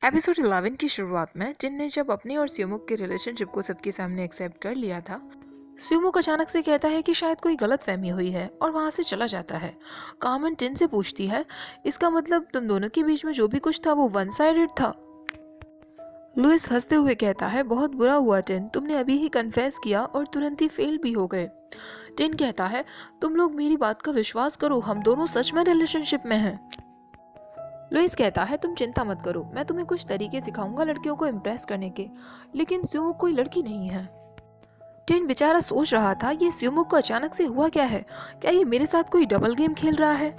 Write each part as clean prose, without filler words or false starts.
Episode 11 की शुरुआत में टिन ने जब अपनी और स्यूमुक के रिलेशनशिप को सबके सामने एक्सेप्ट कर लिया था, स्यूमुक अचानक से कहता है कि शायद कोई गलतफहमी हुई है और वहां से चला जाता है। कार्मेन टिन से पूछती है, इसका मतलब तुम दोनों के बीच में जो भी कुछ था वो वन साइडेड था? लुइस हंसते हुए कहता है, बहुत बुरा हुआ टिन, तुमने अभी ही कन्फेस किया और तुरंत ही फेल भी हो गए। टिन कहता है, तुम लोग मेरी बात का विश्वास करो, हम दोनों सच में रिलेशनशिप में हैं। लुइस कहता है, तुम चिंता मत करो, मैं तुम्हें कुछ तरीके सिखाऊंगा लड़कियों को इम्प्रेस करने के, लेकिन स्यूमुक कोई लड़की नहीं है। टिन बेचारा सोच रहा था, ये स्यूमुक को अचानक से हुआ क्या है? क्या ये मेरे साथ कोई डबल गेम खेल रहा है?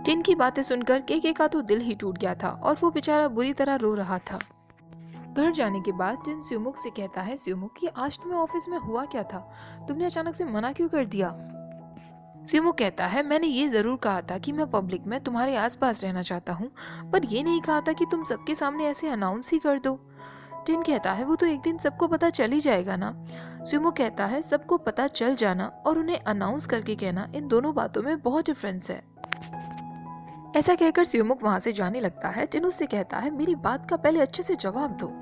टिन की बातें सुनकर केके का तो दिल ही टूट गया था और वो बेचारा बुरी तरह रो रहा था। घर जाने के बाद टिन स्यूमुक से कहता है, स्यूमुक ये आज तुम्हें ऑफिस में हुआ क्या था? तुमने अचानक से मना क्यों कर दिया? स्यूमुक कहता है, मैंने ये जरूर कहा था कि मैं पब्लिक में तुम्हारे आसपास रहना चाहता हूँ, पर ये नहीं कहा था कि तुम सबके सामने ऐसे अनाउंस ही कर दो। टिन कहता है, वो तो एक दिन सबको पता चल ही जाएगा ना। स्यूमुक कहता है, सबको पता चल जाना और उन्हें अनाउंस करके कहना, इन दोनों बातों में बहुत डिफरेंस है। ऐसा कहकर स्यूमुक वहां से जाने लगता है। टिन उससे कहता है, मेरी बात का पहले अच्छे से जवाब दो।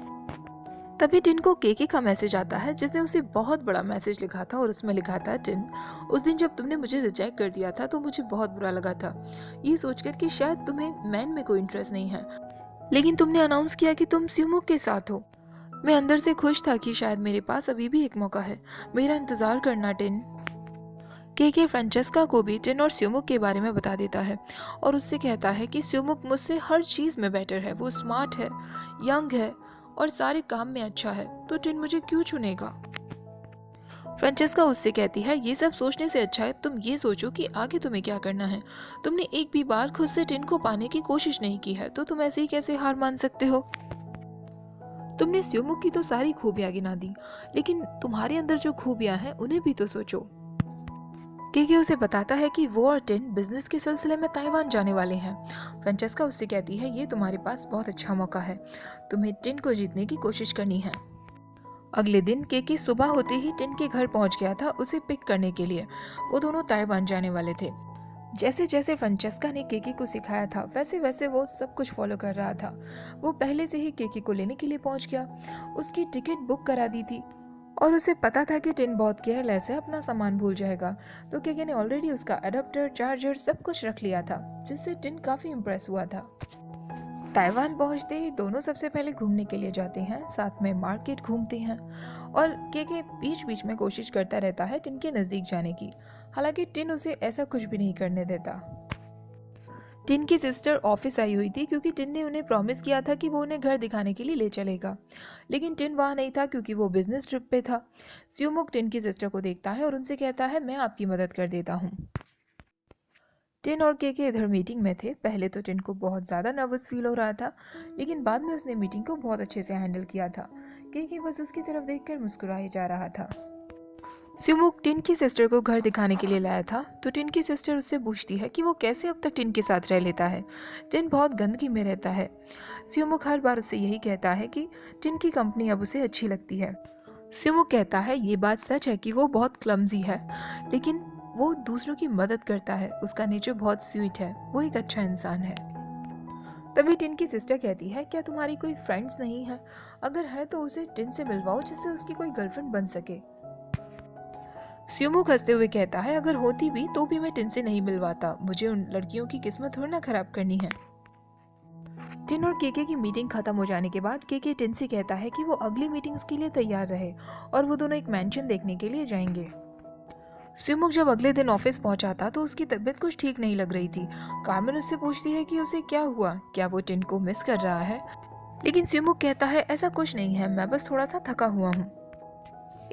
तभी टिन को केके का मैसेज आता है, जिसने उसे बहुत बड़ा मैसेज लिखा था और उसमें लिखा था, टिन, उस दिन जब तुमने मुझे रिजेक्ट कर दिया था तो मुझे बहुत बुरा लगा था, ये सोचकर कि शायद तुम्हें मैन में कोई इंटरेस्ट नहीं है, लेकिन तुमने अनाउंस किया कि तुम स्यूमुक के साथ हो। मैं अंदर से खुश था कि शायद मेरे पास अभी भी एक मौका है, मेरा इंतजार करना टिन। केके फ्रांचेस्का को भी टिन और स्यूमुक के बारे में बता देता है और उससे कहता है कि स्यूमुक मुझसे हर चीज में बेटर है, वो स्मार्ट है, यंग है और सारे काम में अच्छा है, तो टिन मुझे क्यों चुनेगा? फ्रांचेस्का उससे कहती है, ये सब सोचने से अच्छा है तुम ये सोचो कि आगे तुम्हें क्या करना है। तुमने एक भी बार खुद से टिन को पाने की कोशिश नहीं की है, तो तुम ऐसे ही कैसे हार मान सकते हो? तुमने स्यूमुक की तो सारी खूबियां गिना दी, लेकिन तुम्हारे अंदर जो खूबियां हैं उन्हें भी तो सोचो। केके उसे बताता है कि वो और टिन बिजनेस के सिलसिले में ताइवान जाने वाले हैं। फ्रांचेस्का उससे कहती है, ये तुम्हारे पास बहुत अच्छा मौका है, तुम्हें टिन को जीतने की कोशिश करनी है। अगले दिन केके सुबह होते ही टिन के घर पहुंच गया था उसे पिक करने के लिए। वो दोनों ताइवान जाने वाले थे। जैसे जैसे फ्रांचेस्का ने केके को सिखाया था वैसे वैसे वो सब कुछ फॉलो कर रहा था। वो पहले से ही केके को लेने के लिए पहुंच गया, उसकी टिकट बुक करा दी थी और उसे पता था कि टिन बहुत केयरलेस है, अपना सामान भूल जाएगा, तो केके ने ऑलरेडी उसका अडेप्टर, चार्जर सब कुछ रख लिया था, जिससे टिन काफी इम्प्रेस हुआ था। ताइवान पहुंचते ही दोनों सबसे पहले घूमने के लिए जाते हैं, साथ में मार्केट घूमते हैं और केके बीच बीच में कोशिश करता रहता है टिन के नजदीक जाने की, हालांकि टिन उसे ऐसा कुछ भी नहीं करने देता। टिन की सिस्टर ऑफिस आई हुई थी क्योंकि टिन ने उन्हें प्रॉमिस किया था कि वो उन्हें घर दिखाने के लिए ले चलेगा, लेकिन टिन वहाँ नहीं था क्योंकि वो बिजनेस ट्रिप पे था। स्यूमुक टिन की सिस्टर को देखता है और उनसे कहता है, मैं आपकी मदद कर देता हूँ। टिन और केके इधर मीटिंग में थे। पहले तो टिन को बहुत ज़्यादा नर्वस फील हो रहा था, लेकिन बाद में उसने मीटिंग को बहुत अच्छे से हैंडल किया था। केके बस उसकी तरफ देखकर मुस्कुराए जा रहा था। स्यूमुक टिन की सिस्टर को घर दिखाने के लिए लाया था, तो टिन की सिस्टर उससे पूछती है कि वो कैसे अब तक टिन के साथ रह लेता है। टिन बहुत गंदगी में रहता है। स्यूमुक हर बार उससे यही कहता है कि टिन की कंपनी अब उसे अच्छी लगती है। स्यूमुक कहता है, ये बात सच है कि वो बहुत क्लमजी है, लेकिन वो दूसरों की मदद करता है, उसका नेचर बहुत स्वीट है, वो एक अच्छा इंसान है। तभी टिन की सिस्टर कहती है, क्या तुम्हारी कोई फ्रेंड्स नहीं है? अगर है तो उसे टिन से मिलवाओ जिससे उसकी कोई गर्लफ्रेंड बन सके। स्यूमुक हंसते हुए कहता है, अगर होती भी तो भी मैं टिन से नहीं मिलवाता, मुझे उन लड़कियों की किस्मत थोड़ी ना खराब करनी है। टिन और केके की मीटिंग खत्म हो जाने के बाद केके टिन से कहता है कि वो अगली मीटिंग्स के लिए तैयार रहे और वो दोनों एक मैंशन देखने के लिए जाएंगे। स्यूमुक जब अगले दिन ऑफिस पहुंचा था तो उसकी तबीयत कुछ ठीक नहीं लग रही थी। कार्मेन उससे पूछती है कि उसे क्या हुआ, क्या वो टिन को मिस कर रहा है, लेकिन स्यूमुक कहता है, ऐसा कुछ नहीं है, मैं बस थोड़ा सा थका हुआ हूँ।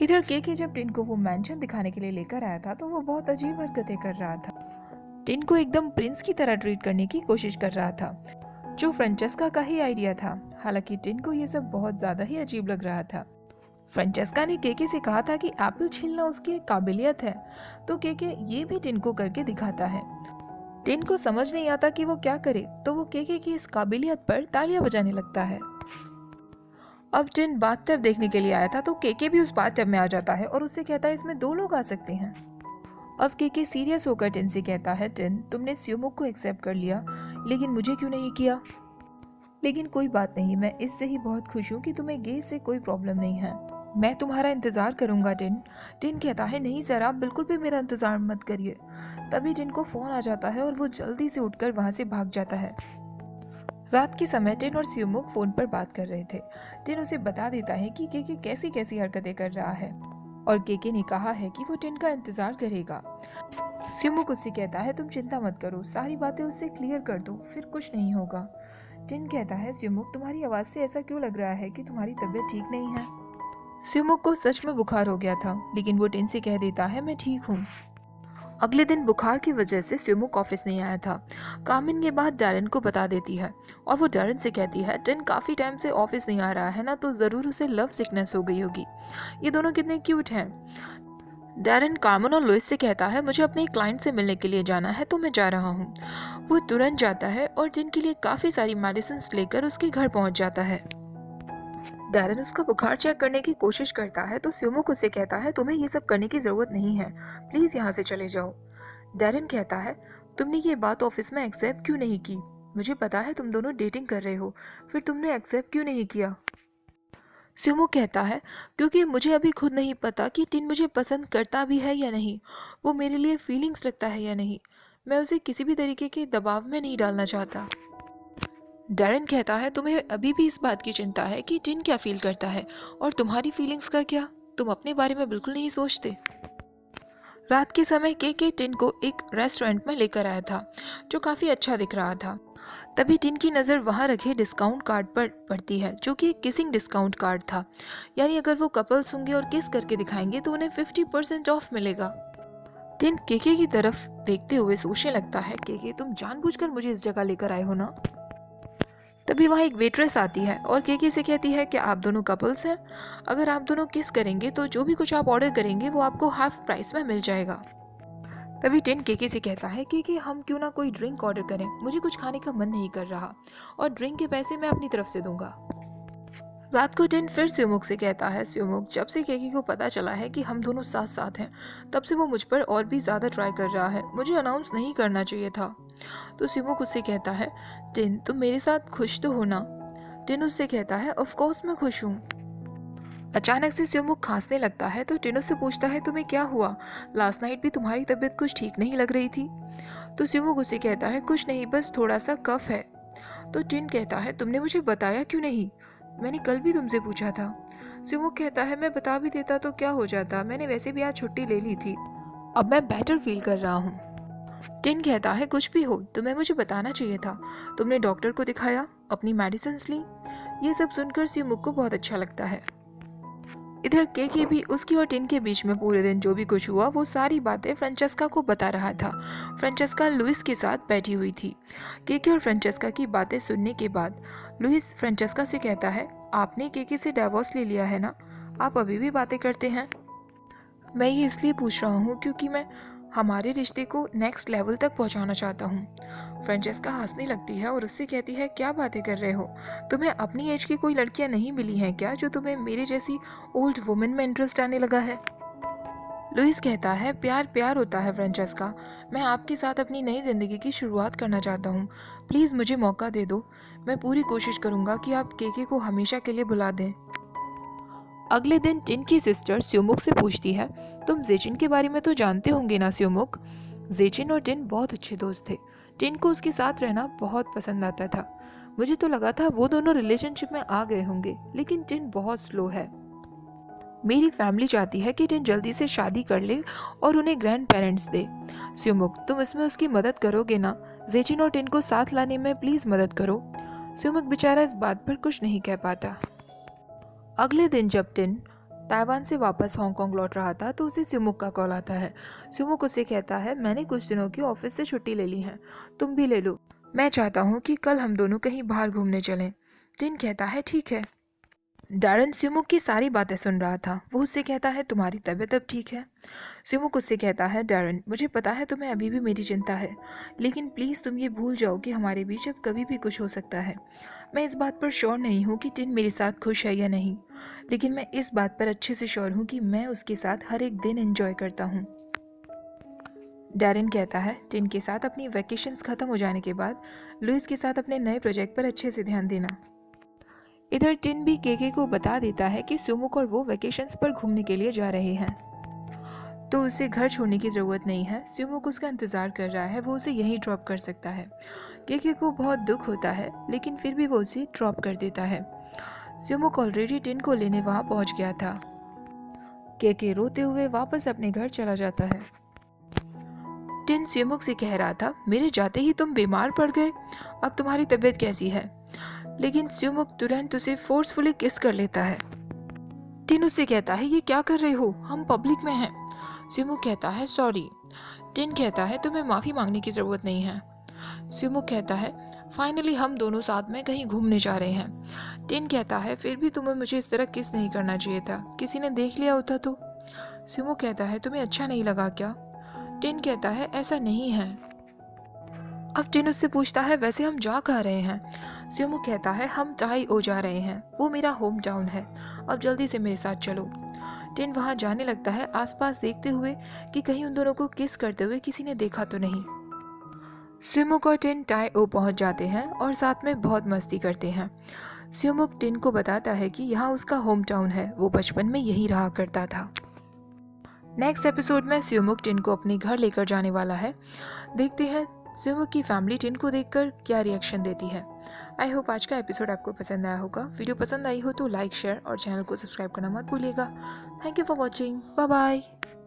इधर केके जब टिन को वो मैंशन दिखाने के लिए लेकर आया था तो वो बहुत अजीब हरकतें कर रहा था। टिन को एकदम प्रिंस की तरह ट्रीट करने की कोशिश कर रहा था, जो फ्रांचेस्का का ही आइडिया था। हालांकि टिन को ये सब बहुत ज्यादा ही अजीब लग रहा था। फ्रांचेस्का ने केके से कहा था कि एप्पल छीलना उसकी एक काबिलियत है, तो केके ये भी टिन को करके दिखाता है। टिन को समझ नहीं आता कि वो क्या करे, तो वो केके की इस काबिलियत पर तालियां बजाने लगता है। अब टिन बाथटब देखने के लिए आया था, तो केके भी उस बाथटब में आ जाता है और उससे कहता है, इसमें दो लोग आ सकते हैं। अब केके सीरियस होकर टिन से कहता है, टिन, तुमने स्यूमुक को एक्सेप्ट कर लिया, लेकिन मुझे क्यों नहीं किया? लेकिन कोई बात नहीं, मैं इससे ही बहुत खुश हूँ कि तुम्हें गे से कोई प्रॉब्लम नहीं है। मैं तुम्हारा इंतज़ार करूँगा टिन। टिन कहता है नहीं सर, आप बिल्कुल भी मेरा इंतज़ार मत करिए। तभी टिन को फ़ोन आ जाता है और वो जल्दी से उठकर वहाँ से भाग जाता है। रात के समय टिन और स्यूमुक फ़ोन पर बात कर रहे थे। टिन उसे बता देता है कि केके कैसी कैसी हरकतें कर रहा है और केके ने कहा है कि वो टिन का इंतज़ार करेगा। स्यूमुक उससे कहता है तुम चिंता मत करो, सारी बातें उससे क्लियर कर दो, फिर कुछ नहीं होगा। टिन कहता है स्यूमुक तुम्हारी आवाज़ से ऐसा क्यों लग रहा है कि तुम्हारी तबीयत ठीक नहीं है। स्यूमुक को सच में बुखार हो गया था, लेकिन वो टिन से कह देता है मैं ठीक हूँ। अगले दिन बुखार की वजह से स्यूमुक ऑफिस नहीं आया था। कामिन ये बात डैरन को बता देती है और वो डैरन से कहती है टिन काफ़ी टाइम से ऑफिस नहीं आ रहा है ना, तो ज़रूर उसे लव सिकनेस हो गई होगी। ये दोनों कितने क्यूट हैं। डैरन कार्मेन और लुइस से कहता है मुझे अपने क्लाइंट से मिलने के लिए जाना है, तो मैं जा रहा हूँ। वो तुरंत जाता है और टिन के लिए काफ़ी सारी मेडिसिन लेकर उसके घर पहुँच जाता है। डैरन उसका बुखार चेक करने की कोशिश करता है तो स्यूमुक उसे कहता है तुम्हें ये सब करने की ज़रूरत नहीं है, प्लीज़ यहाँ से चले जाओ। डैरन कहता है तुमने ये बात ऑफिस में एक्सेप्ट क्यों नहीं की? मुझे पता है तुम दोनों डेटिंग कर रहे हो, फिर तुमने एक्सेप्ट क्यों नहीं किया? स्यूमुक कहता है क्योंकि मुझे अभी खुद नहीं पता कि टिन मुझे पसंद करता भी है या नहीं, वो मेरे लिए फीलिंग्स रखता है या नहीं। मैं उसे किसी भी तरीके के दबाव में नहीं डालना चाहता। डैरन कहता है तुम्हें अभी भी इस बात की चिंता है कि टिन क्या फील करता है, और तुम्हारी फीलिंग्स का क्या? तुम अपने बारे में बिल्कुल नहीं सोचते। रात के समय के टिन को एक रेस्टोरेंट में लेकर आया था जो काफ़ी अच्छा दिख रहा था। तभी टिन की नज़र वहाँ रखे डिस्काउंट कार्ड पर पड़ती है जो कि एक किसिंग डिस्काउंट कार्ड था, यानी अगर वो कपल्स होंगे और किस करके दिखाएंगे तो उन्हें 50% ऑफ मिलेगा। टिन केके की तरफ देखते हुए सोचने लगता है केके तुम जानबूझकर मुझे इस जगह लेकर आए हो ना। तभी वहाँ एक वेट्रेस आती है और केके से कहती है कि आप दोनों कपल्स हैं, अगर आप दोनों किस करेंगे तो जो भी कुछ आप ऑर्डर करेंगे वो आपको हाफ प्राइस में मिल जाएगा। तभी टिन केके से कहता है कि हम क्यों ना कोई ड्रिंक ऑर्डर करें, मुझे कुछ खाने का मन नहीं कर रहा और ड्रिंक के पैसे मैं अपनी तरफ से दूंगा। रात को टिन फिर स्यूमुक से कहता है स्यूमुक जब से केके को पता चला है कि हम दोनों साथ साथ हैं, तब से वो मुझ पर और भी ज़्यादा ट्राई कर रहा है, मुझे अनाउंस नहीं करना चाहिए था। तो स्यूमुक उससे कहता है टिन तुम मेरे साथ खुश तो हो ना। टिन उससे कहता है ऑफ कोर्स मैं खुश हूँ। अचानक से स्यूमुक खांसने लगता है तो टिन उससे पूछता है तुम्हें क्या हुआ, लास्ट नाइट भी तुम्हारी तबीयत कुछ ठीक नहीं लग रही थी। तो स्यूमुक उसे कहता है कुछ नहीं, बस थोड़ा सा कफ है। तो टिन कहता है तुमने मुझे बताया क्यों नहीं, मैंने कल भी तुमसे पूछा था। स्यूमुक कहता है मैं बता भी देता तो क्या हो जाता, मैंने वैसे भी आज छुट्टी ले ली थी, अब मैं बेटर फील कर रहा हूँ। टिन कहता है कुछ भी हो तुम्हें मुझे बताना चाहिए था, तुमने डॉक्टर को दिखाया, अपनी मेडिसिन ली। ये सब सुनकर स्यूमुक को बहुत अच्छा लगता है। इधर केके भी उसकी और टिन के बीच में पूरे दिन जो भी कुछ हुआ वो सारी बातें फ्रांचेस्का को बता रहा था। फ्रांचेस्का लुइस के साथ बैठी हुई थी। केके और फ्रांचेस्का की बातें सुनने के बाद लुइस फ्रांचेस्का से कहता है आपने केके से डिवोर्स ले लिया है ना, आप अभी भी बातें करते हैं? मैं ये इसलिए पूछ रहा हूँ क्योंकि मैं हमारे रिश्ते को नेक्स्ट लेवल तक पहुँचाना चाहता हूँ। फ्रांचेस्का हंसने लगती है और उससे कहती है क्या बातें कर रहे हो, तुम्हें अपनी एज की कोई लड़कियाँ नहीं मिली हैं क्या जो तुम्हें मेरे जैसी ओल्ड वुमेन में इंटरेस्ट आने लगा है? लुइस कहता है प्यार प्यार होता है फ्रांचेस्का, मैं आपके साथ अपनी नई ज़िंदगी की शुरुआत करना चाहता हूँ, प्लीज़ मुझे मौका दे दो, मैं पूरी कोशिश करूँगा कि आप केके को हमेशा के लिए भुला दें। अगले दिन टिन की सिस्टर स्यूमुक से पूछती है तुम जेचिन के बारे में तो जानते होंगे ना स्यूमुक। जेचिन और टिन बहुत अच्छे दोस्त थे, टिन को उसके साथ रहना बहुत पसंद आता था। मुझे तो लगा था वो दोनों रिलेशनशिप में आ गए होंगे, लेकिन टिन बहुत स्लो है। मेरी फैमिली चाहती है कि टिन जल्दी से शादी कर ले और उन्हें ग्रैंड पेरेंट्स दे। स्यूमुक तुम इसमें उसकी मदद करोगे ना, जेचिन और टिन को साथ लाने में प्लीज़ मदद करो। स्यूमुक बेचारा इस बात पर कुछ नहीं कह पाता। अगले दिन जब टिन ताइवान से वापस हांगकांग लौट रहा था तो उसे स्यूमुक का कॉल आता है। स्यूमुक उसे कहता है मैंने कुछ दिनों की ऑफिस से छुट्टी ले ली है, तुम भी ले लो, मैं चाहता हूँ कि कल हम दोनों कहीं बाहर घूमने चलें। टिन कहता है ठीक है। डैरन स्यूमुक की सारी बातें सुन रहा था, वो उससे कहता है तुम्हारी तबीयत अब ठीक है? स्यूमुक उससे कहता है डैरन मुझे पता है तुम्हें अभी भी मेरी चिंता है, लेकिन प्लीज़ तुम ये भूल जाओ कि हमारे बीच अब कभी भी कुछ हो सकता है। मैं इस बात पर श्योर नहीं हूँ कि टिन मेरे साथ खुश है या नहीं, लेकिन मैं इस बात पर अच्छे से श्योर हूँ कि मैं उसके साथ हर एक दिन एंजॉय करता हूँ। डैरिन कहता है टिन के साथ अपनी वैकेशंस खत्म हो जाने के बाद लुइस के साथ अपने नए प्रोजेक्ट पर अच्छे से ध्यान देना। इधर टिन भी केके को बता देता है कि स्यूमुक और वो वैकेशंस पर घूमने के लिए जा रहे हैं, तो उसे घर छोड़ने की ज़रूरत नहीं है। स्यूमुक उसका इंतज़ार कर रहा है, वो उसे यहीं ड्रॉप कर सकता है। केके को बहुत दुख होता है, लेकिन फिर भी वो उसे ड्रॉप कर देता है। स्यूमुक ऑलरेडी टिन को लेने वहाँ पहुँच गया था। केके रोते हुए वापस अपने घर चला जाता है। टिन स्यूमुक से कह रहा था, मेरे जाते ही तुम बीमार पड़ गए, अब तुम्हारी तबीयत कैसी है? लेकिन स्यूमुक तुरंत उसे फोर्सफुली किस कर लेता है। टिन उससे कहता है, ये क्या कर रहे हो, हम पब्लिक में हैं। स्यूमुक कहता है, सॉरी। टिन कहता है, तुम्हें माफ़ी मांगने की ज़रूरत नहीं है। स्यूमुक कहता है, फाइनली हम दोनों साथ में कहीं घूमने जा रहे हैं। टिन कहता है, फिर भी तुम्हें मुझे इस तरह किस नहीं करना चाहिए था, किसी ने देख लिया होता तो। स्यूमुक कहता है, तुम्हें अच्छा नहीं लगा क्या? टिन कहता है, ऐसा नहीं है। अब टिन उससे पूछता है, वैसे हम जा कहाँ रहे हैं? स्यूमुक कहता है, हम टाई ओ जा रहे हैं, वो मेरा होम टाउन है, अब जल्दी से मेरे साथ चलो। टिन वहाँ जाने लगता है, आसपास देखते हुए कि कहीं उन दोनों को किस करते हुए किसी ने देखा तो नहीं। स्यूमुक और टिन टाई ओ पहुँच जाते हैं और साथ में बहुत मस्ती करते हैं। स्यूमुक टिन को बताता है कि यहाँ उसका होम टाउन है, वो बचपन में यहीं रहा करता था। नेक्स्ट एपिसोड में स्यूमुक टिन को अपने घर लेकर जाने वाला है। देखते हैं स्यूमुक की फैमिली टिन को देखकर क्या रिएक्शन देती है। आई होप आज का एपिसोड आपको पसंद आया होगा। वीडियो पसंद आई हो तो लाइक, शेयर और चैनल को सब्सक्राइब करना मत भूलिएगा। Thank you for watching. Bye bye.